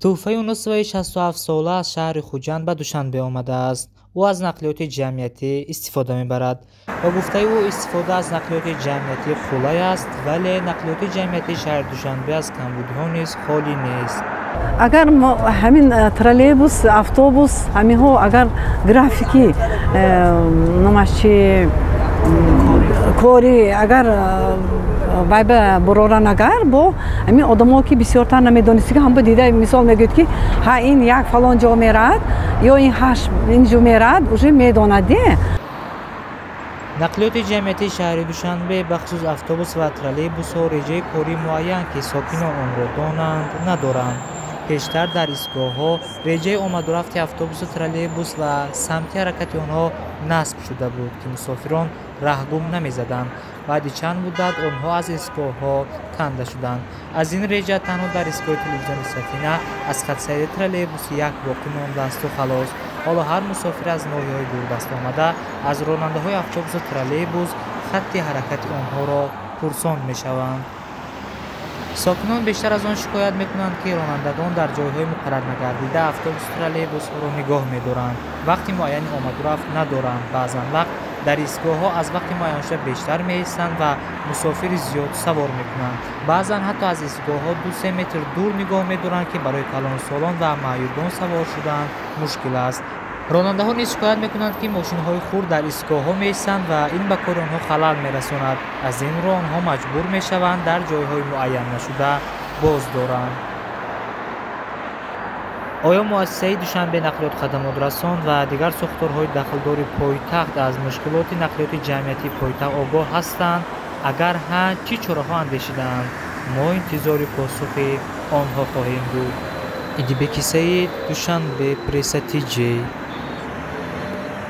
توفه یونسوی 67 ساله از شهر خوجند به دوشنبه آمده است. او از نقلیات جمعیتی استفاده میبرد. با گفته او استفاده از نقلیات جمعیتی خولای است، ولی نقلیات جمعیتی شهر دوشنبه از کمبودها نیز خالی نیست. اگر ما همین ترالبوس، اتوبوس، همین ها اگر گرافیکی نمایشی کاری اگر بایب بروران اگر با همین آدم‌ها که بسیار تا نمی‌دانستی که هم با دیده مثال میگوید که ها این یک فلان جا میرد یا این هاش اینجا میرد اوجه میداند. نقلیات جمعیتی شهر دوشنبه بخصوص اتوبوس و ترالبوس ها رژه کاری معین که ساکنان آن را دانند ندارند. پیشتر در ایستگاه‌ها رژه آمد و رفت اتوبوس و ترالبوس و سمت حرکت آنها نصب شده بود که مسافران رهگم نمی‌زدند. بعد چند مدت آنها از ایستگاه‌ها کنده شدند. از این رژه تنها در ایستگاه تلویزیون سفینه از خط سیر ترالبوس یک باقی مانده است و خلاص. حالا هر مسافر از ناحیه‌های دوردست آمده از راننده‌های اتوبوس و ترالبوس خط حرکت آنها را پرسان می‌شوند. ساکنان بیشتر از آن شکایت میکنند که رانندگان در جایهای مقرر نگردیده اتوبوس و ترالبوس را نگاه می‌دارند. وقت معین آمد و رفت ندارند. بعضا وقت در ایستگاه‌ها از وقت معین شده بیشتر می‌ایستند و مسافر زیاد سوار می‌کنند. بعضا حتی از ایستگاه‌ها 2-3 متر دور نگاه می‌دارند که برای کلان سالان و معیوبان سوار شدن مشکل است. راننده‌ها نیز شکایت می‌کنند که ماشین‌های خرد در ایستگاه‌ها می‌ایستند و این به کار آنها خلل می‌رساند. از این رو آنها مجبور می‌شوند در جای‌های معین نشده باز دارند. آیا مؤسسه دوشنبه نقلیات خدمات رسان و دیگر ساختارهای دخلدار پایتخت از مشکلات نقلیات جمعیتی پایتخت آگاه هستند؟ اگر ها چه چاره‌ها اندیشیده‌اند؟ ما انتظار پاسخ آنها خواهیم بود. ایدیبکی سید، دوشنبه، پرس TJ.